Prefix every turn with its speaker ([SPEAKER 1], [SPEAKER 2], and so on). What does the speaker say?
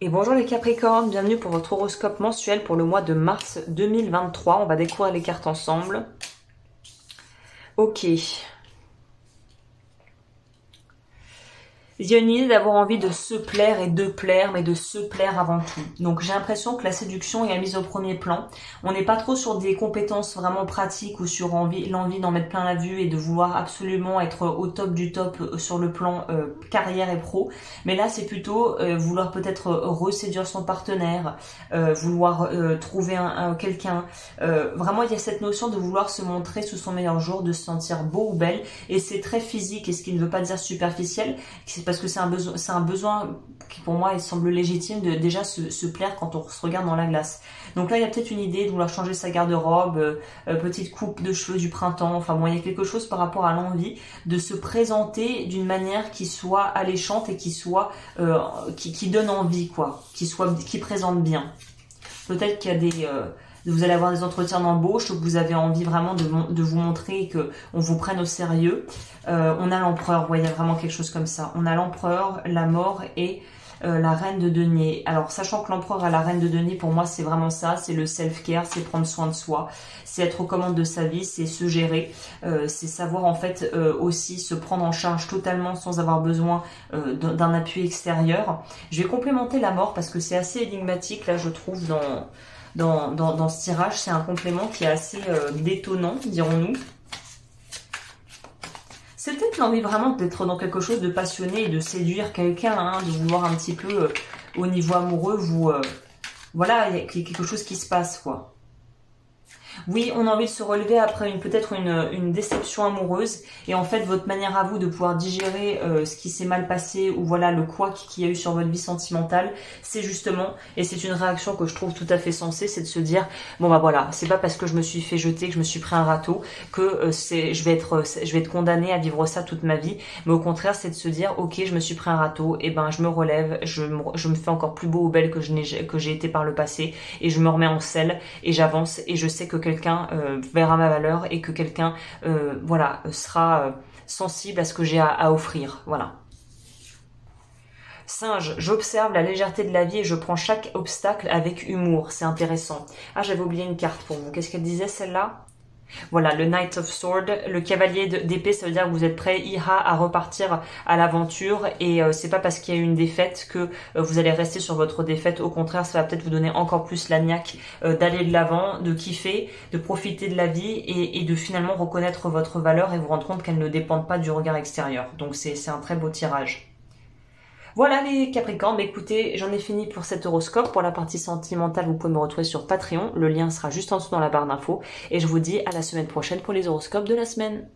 [SPEAKER 1] Et bonjour les Capricornes, bienvenue pour votre horoscope mensuel pour le mois de mars 2023. On va découvrir les cartes ensemble. Ok. Il y a une idée d'avoir envie de se plaire et de plaire, mais de se plaire avant tout. Donc j'ai l'impression que la séduction est mise au premier plan. On n'est pas trop sur des compétences vraiment pratiques ou sur l'envie d'en mettre plein la vue et de vouloir absolument être au top du top sur le plan carrière et pro. Mais là c'est plutôt vouloir peut-être reséduire son partenaire, vouloir trouver quelqu'un. Vraiment il y a cette notion de vouloir se montrer sous son meilleur jour, de se sentir beau ou belle. Et c'est très physique, et ce qui ne veut pas dire superficiel. Parce que c'est un besoin qui pour moi il semble légitime de déjà se plaire quand on se regarde dans la glace. Donc là il y a peut-être une idée de vouloir changer sa garde-robe, petite coupe de cheveux du printemps, enfin bon il y a quelque chose par rapport à l'envie de se présenter d'une manière qui soit alléchante et qui soit qui donne envie quoi, qui présente bien. Peut-être qu'il y a vous allez avoir des entretiens d'embauche où vous avez envie vraiment de vous montrer et que on vous prenne au sérieux. On a l'empereur, vous voyez vraiment quelque chose comme ça. On a l'empereur, la mort et la reine de denier. Alors sachant que l'empereur et la reine de denier pour moi c'est vraiment ça, c'est le self-care, c'est prendre soin de soi, c'est être aux commandes de sa vie, c'est se gérer, c'est savoir en fait aussi se prendre en charge totalement sans avoir besoin d'un appui extérieur. Je vais complémenter la mort parce que c'est assez énigmatique là je trouve dans ce tirage, c'est un complément qui est assez détonnant, dirons-nous. C'est peut-être l'envie vraiment d'être dans quelque chose de passionné et de séduire quelqu'un, hein, de vouloir un petit peu, au niveau amoureux, voilà, il y a quelque chose qui se passe, quoi. Oui, on a envie de se relever après peut-être une déception amoureuse et en fait votre manière à vous de pouvoir digérer ce qui s'est mal passé ou voilà le couac qu'il y a eu sur votre vie sentimentale, c'est justement, et c'est une réaction que je trouve tout à fait sensée, c'est de se dire bon bah voilà, c'est pas parce que je me suis fait jeter, que je me suis pris un râteau que je vais être condamnée à vivre ça toute ma vie, mais au contraire c'est de se dire ok je me suis pris un râteau, et ben je me relève, je me fais encore plus beau ou belle que j'ai été par le passé et je me remets en selle et j'avance et je sais que quelqu'un verra ma valeur et que quelqu'un voilà sera sensible à ce que j'ai à offrir. Voilà. Singe, j'observe la légèreté de la vie et je prends chaque obstacle avec humour. C'est intéressant. Ah, j'avais oublié une carte pour vous. Qu'est-ce qu'elle disait celle-là? Voilà, le Knight of Swords, le cavalier d'épée, ça veut dire que vous êtes prêt, à repartir à l'aventure et c'est pas parce qu'il y a eu une défaite que vous allez rester sur votre défaite. Au contraire, ça va peut-être vous donner encore plus la niaque d'aller de l'avant, de kiffer, de profiter de la vie et de finalement reconnaître votre valeur et vous rendre compte qu'elle ne dépend pas du regard extérieur. Donc c'est un très beau tirage. Voilà les Capricornes, écoutez, j'en ai fini pour cet horoscope. Pour la partie sentimentale, vous pouvez me retrouver sur Patreon. Le lien sera juste en dessous dans la barre d'infos. Et je vous dis à la semaine prochaine pour les horoscopes de la semaine.